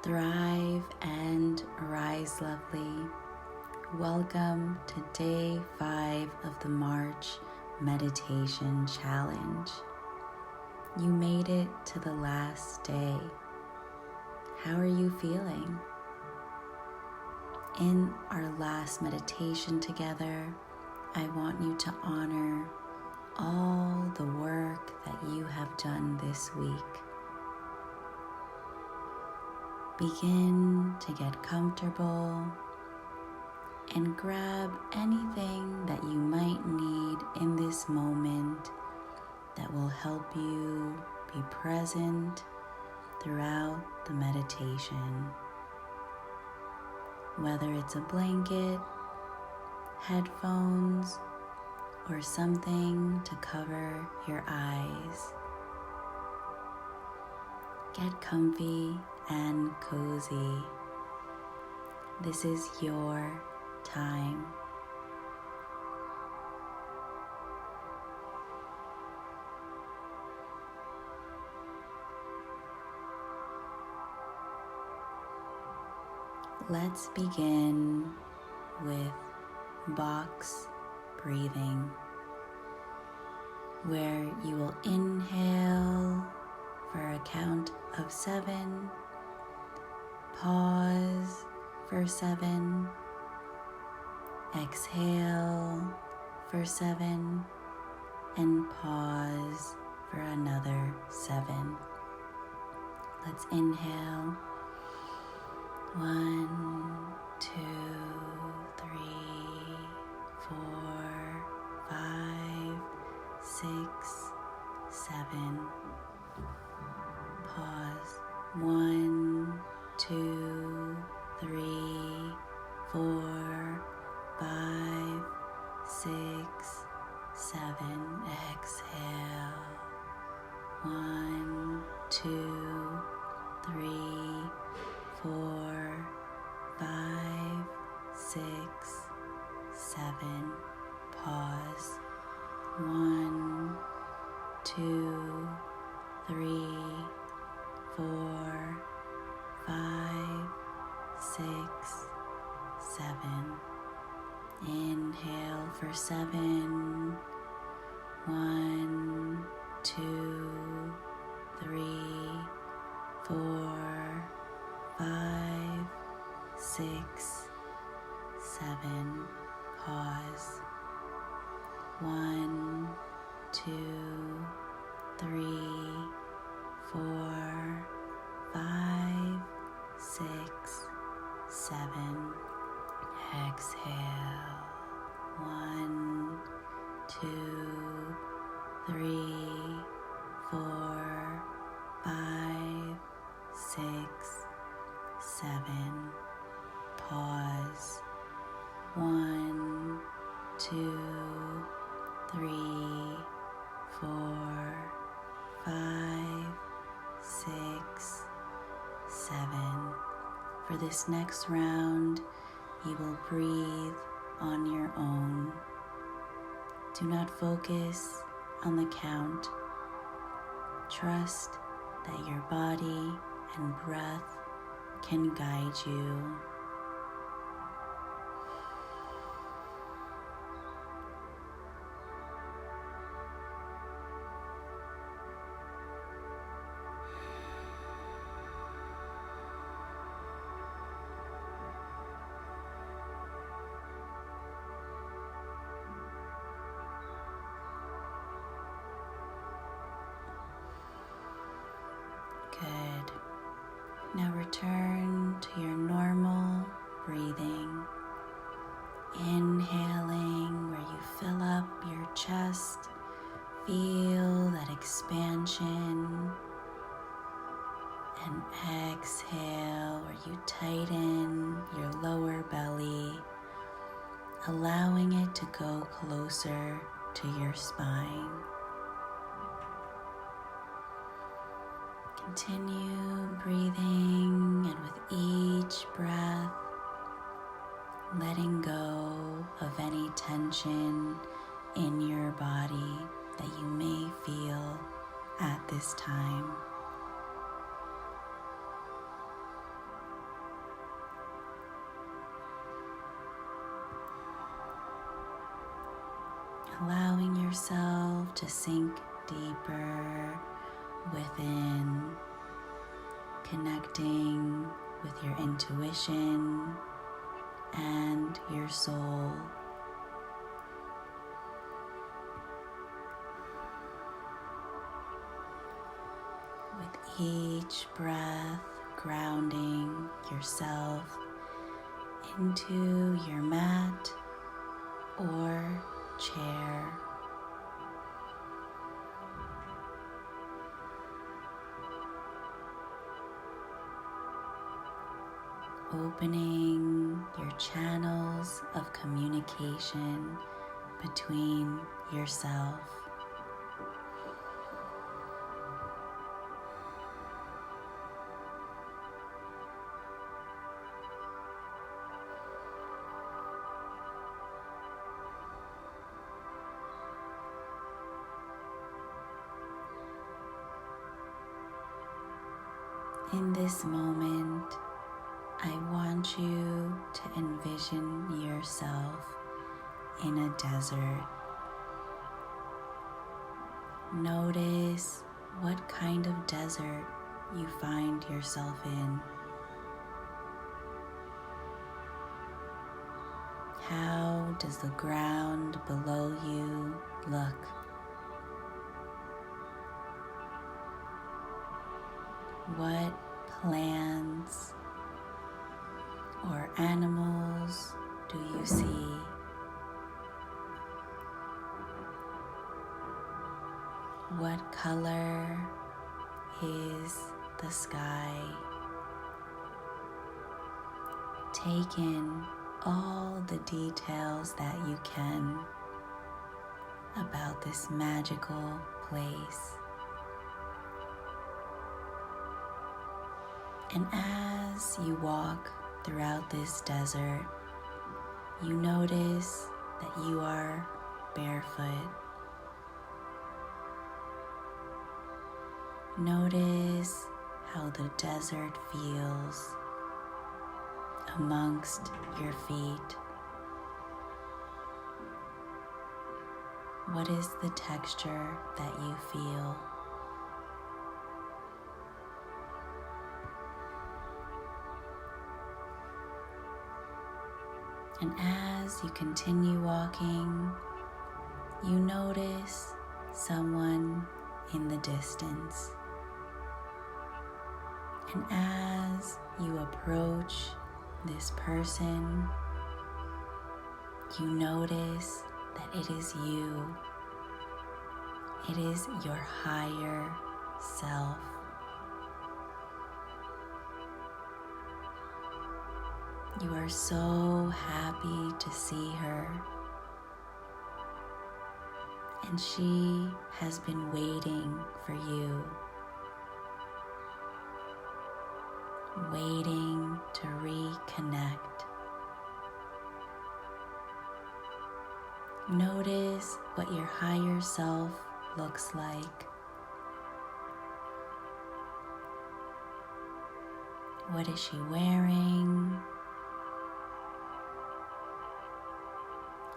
Thrive and rise, lovely. Welcome to day 5 of the March Meditation Challenge. You made it to the last day. How are you feeling? In our last meditation together, I want you to honor all the work that you have done this week. Begin to get comfortable and grab anything that you might need in this moment that will help you be present throughout the meditation. Whether it's a blanket, headphones, or something to cover your eyes. Get comfy and cozy. This is your time. Let's begin with box breathing, where you will inhale for a count of 7, pause for 7, exhale for 7, and pause for another 7. Let's inhale. 1, 2, 3, 4, 5, 6, 7. Pause. 1, 2, 3, 4, 5, 6, 7. Exhale. 1, 2, 3, 4, 5, 6, 7. Pause. 1, 2, 3, 4, 5, 6, 7. Inhale for 7. 1, 2, 3, 4, 5, 6, 7. Pause. 1, 2, 3, 4, 5, 6, 7. Exhale. 1, 2, 3, 4, 5, 6, 7. Pause. 1, 2, 3, 4, 5, 6, 7. For this next round, you will breathe on your own. Do not focus on the count. Trust that your body and breath can guide you. Good. Now return to your normal breathing. Inhaling where you fill up your chest, feel that expansion. And exhale where you tighten your lower belly, allowing it to go closer to your spine. Continue breathing, and with each breath, letting go of any tension in your body that you may feel at this time. allowing yourself to sink deeper within, connecting with your intuition and your soul. With each breath, grounding yourself into your mat or chair. Opening your channels of communication between yourself. In this moment, I want you to envision yourself in a desert. Notice what kind of desert you find yourself in. How does the ground below you look? What plants or animals do you see? What color is the sky? Take in all the details that you can about this magical place. And as you walk throughout this desert, you notice that you are barefoot. Notice how the desert feels amongst your feet. What is the texture that you feel? And as you continue walking, you notice someone in the distance. And as you approach this person, you notice that it is you. It is your higher self. You are so happy to see her, and she has been waiting for you, waiting to reconnect. Notice what your higher self looks like. What is she wearing?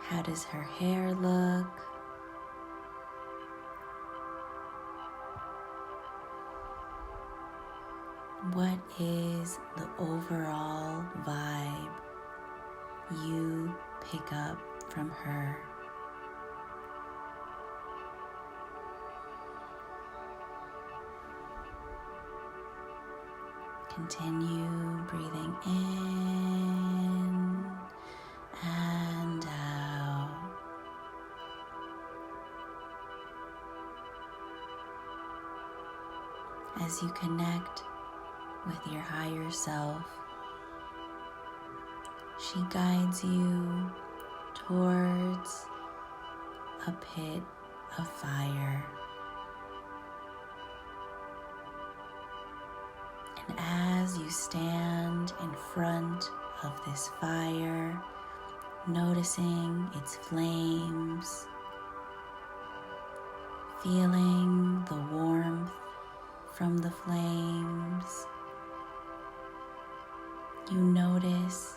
How does her hair look? What is the overall vibe you pick up from her? Continue breathing in and out. As you connect with your higher self, she guides you towards a pit of fire. And as you stand in front of this fire, noticing its flames, feeling the warmth from the flames, you notice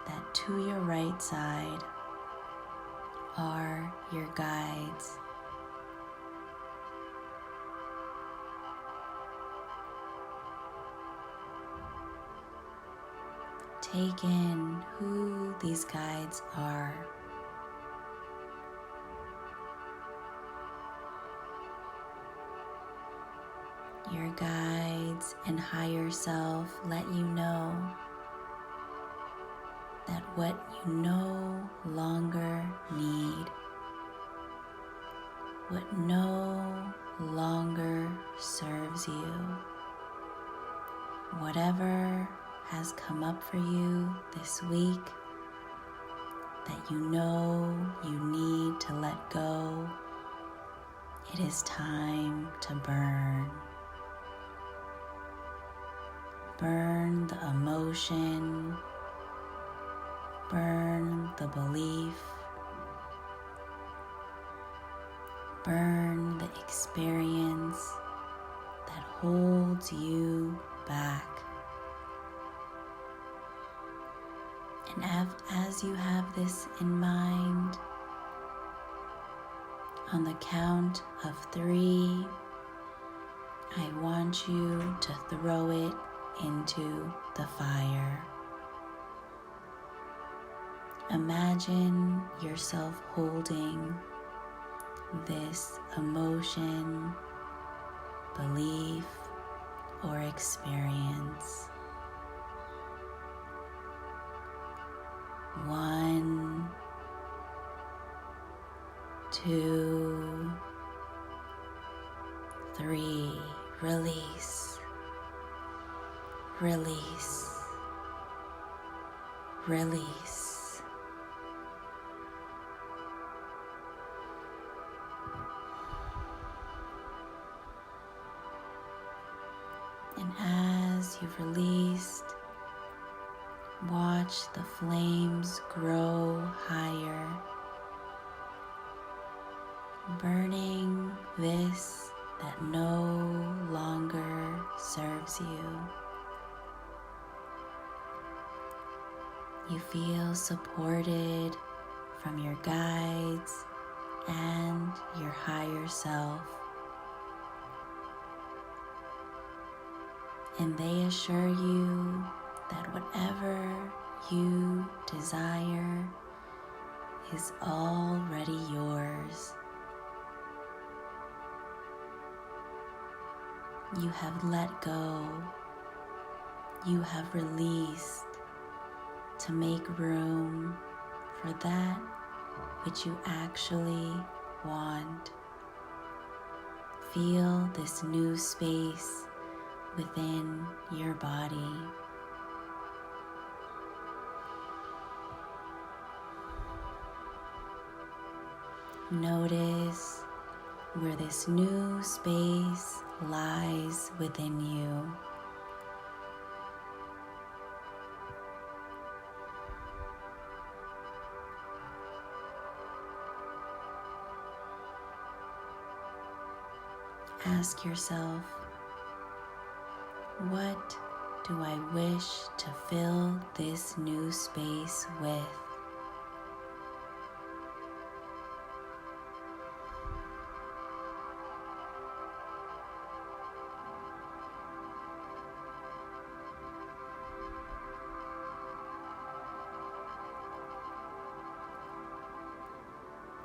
that to your right side, are your guides. Take in who these guides are. Your guides and higher self let you know that what you no longer need, what no longer serves you, whatever has come up for you this week that you know you need to let go, it is time to burn. Burn the emotion, burn the belief, burn the experience that holds you back. And as you have this in mind, on the count of 3, I want you to throw it into the fire. Imagine yourself holding this emotion, belief, or experience. 1, 2, 3, release, release, release. And as you've released, watch the flames grow higher, burning this that no longer serves you. You feel supported from your guides and your higher self, and they assure you that whatever you desire is already yours. You have let go, you have released to make room for that which you actually want. Feel this new space within your body. Notice where this new space lies within you. Ask yourself, what do I wish to fill this new space with?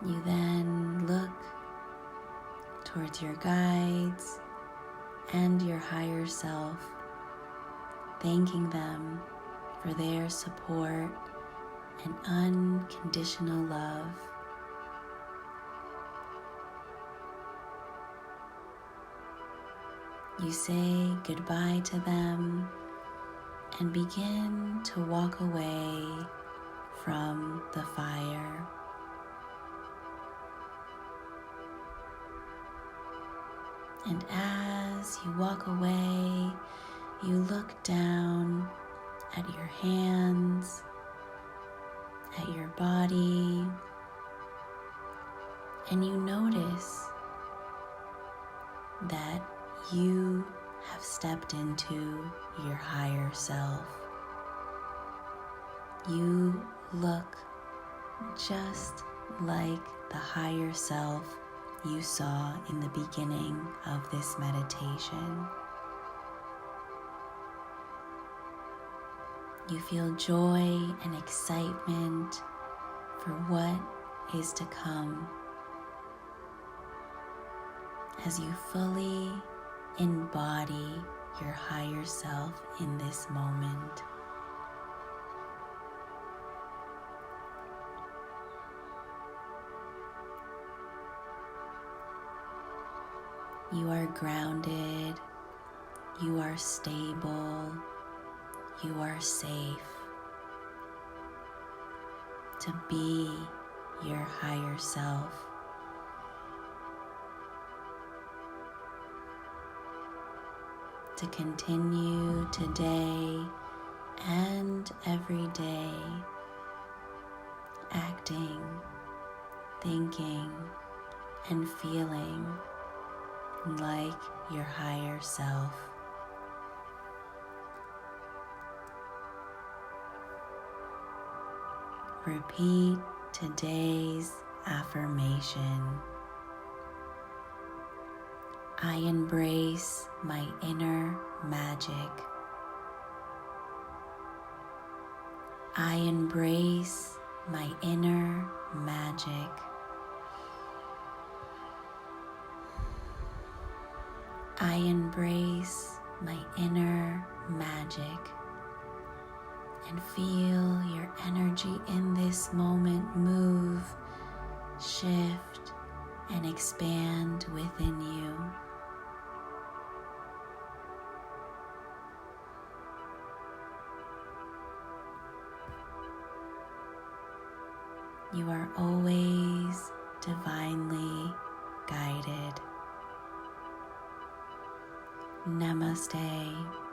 You then look towards your guides and your higher self, thanking them for their support and unconditional love. You say goodbye to them and begin to walk away from the fire. And as you walk away, you look down at your hands, at your body, and you notice that you have stepped into your higher self. You look just like the higher self you saw in the beginning of this meditation. You feel joy and excitement for what is to come as you fully embody your higher self in this moment. You are grounded, you are stable, you are safe to be your higher self. To continue today and every day acting, thinking, and feeling like your higher self. Repeat today's affirmation. I embrace my inner magic. I embrace my inner magic. I embrace my inner magic. And feel your energy in this moment move, shift, and expand within you. You are always divinely guided. Namaste.